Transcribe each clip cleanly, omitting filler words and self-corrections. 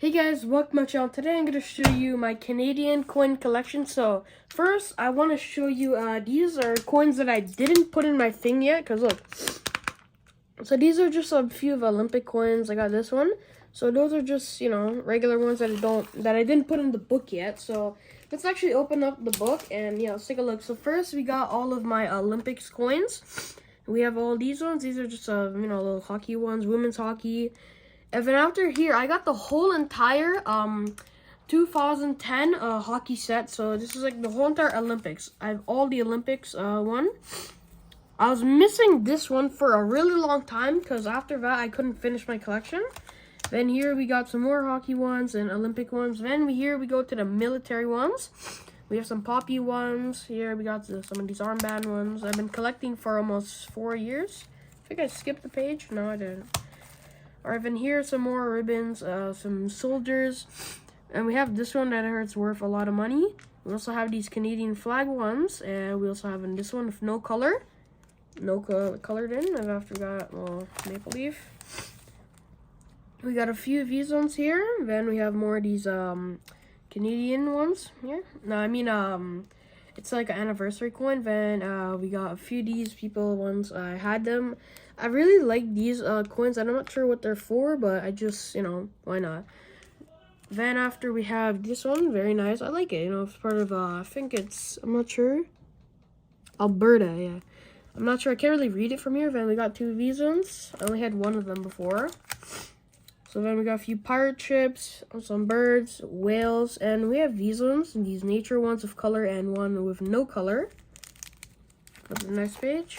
Hey guys, welcome to my channel. Today I'm going to show you my Canadian coin collection. So first I want to show you, these are coins that I didn't put in my thing yet, because look. So these are just a few of Olympic coins. I got this one. So those are just, regular ones that I didn't put in the book yet. So let's actually open up the book and let's take a look. So first we got all of my Olympics coins. We have all these ones. These are just little hockey ones, women's hockey. And then after here, I got the whole entire 2010 hockey set. So this is like the whole entire Olympics. I have all the Olympics one. I was missing this one for a really long time because after that I couldn't finish my collection. Then here we got some more hockey ones and Olympic ones. Then here we go to the military ones. We have some poppy ones. Here we got some of these armband ones. I've been collecting for almost 4 years. I think I skipped the page. No, I didn't. Alright, then here some more ribbons, some soldiers. And we have this one that I heard is worth a lot of money. We also have these Canadian flag ones. And we also have this one with no color. No colored in. And after that, maple leaf. We got a few of these ones here. Then we have more of these Canadian ones here. No, I mean it's like an anniversary coin. Then we got a few of these people ones. I had them. I really like these coins. I'm not sure what they're for, but I just, why not? Then after we have this one, very nice. I like it. It's part of I think it's, I'm not sure, Alberta. Yeah, I'm not sure. I can't really read it from here. Then we got two of these ones. I only had one of them before. So then we got a few pirate ships, some birds, whales, and we have these ones, these nature ones with color and one with no color. Go to the next page.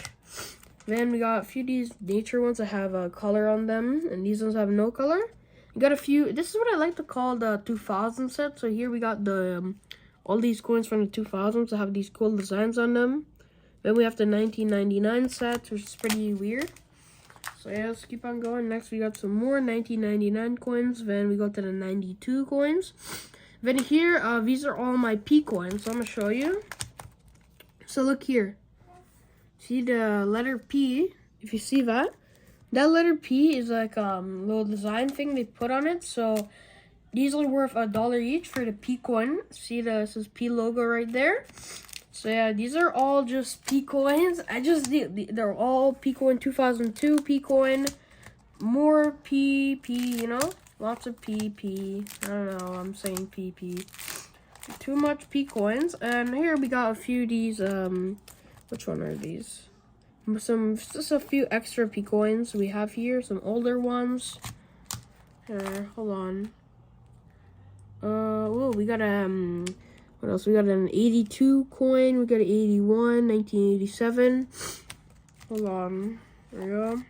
Then we got a few of these nature ones that have color on them, and these ones have no color. We got a few, this is what I like to call the 2000 set. So here we got the all these coins from the 2000s that have these cool designs on them. Then we have the 1999 set, which is pretty weird. So yeah, let's keep on going. Next, we got some more 1999 coins. Then we go to the 92 coins. Then here, these are all my P coins. So I'm going to show you. So look here. See the letter P? If you see that, that letter P is like a little design thing they put on it. So these are worth $1 each for the P coin. See it says P logo right there. So yeah, these are all just P coins. They're all P coin 2002 P coin, more P, lots of P. I don't know, I'm saying P. Too much P coins. And here we got a few of these, which one are these? Just a few extra P coins we have here, some older ones. Here, hold on. We got what else? We got an 82 coin. We got an 81, 1987. Hold on. There we go.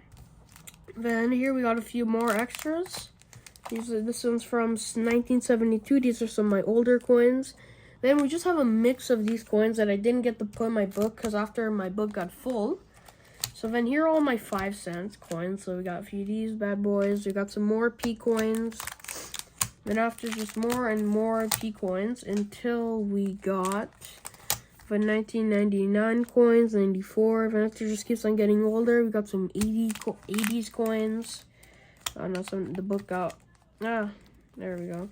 Then here we got a few more extras. This one's from 1972. These are some of my older coins. Then we just have a mix of these coins that I didn't get to put in my book because after my book got full. So then here are all my 5-cent coins. So we got a few of these bad boys. We got some more P coins. Then after just more and more P coins until we got the 1999 coins, 94. Then after just keeps on getting older, we got some 80s coins. Oh no, the book got, there we go.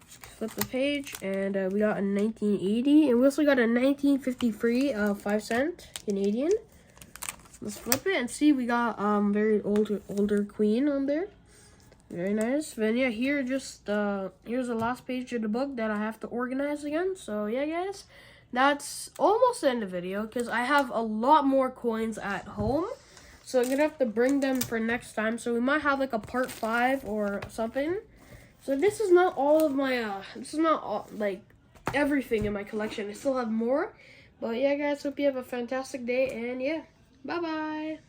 Just flip the page and we got a 1980 and we also got a 1953 5-cent Canadian. Let's flip it and see we got very older queen on there. Very nice. Then yeah, here just here's the last page of the book that I have to organize again. So yeah, guys, that's almost the end of the video because I have a lot more coins at home. So I'm gonna have to bring them for next time. So we might have like a part 5 or something. So this is not all of my this is not all, like everything in my collection. I still have more. But yeah, guys, hope you have a fantastic day and yeah, bye bye.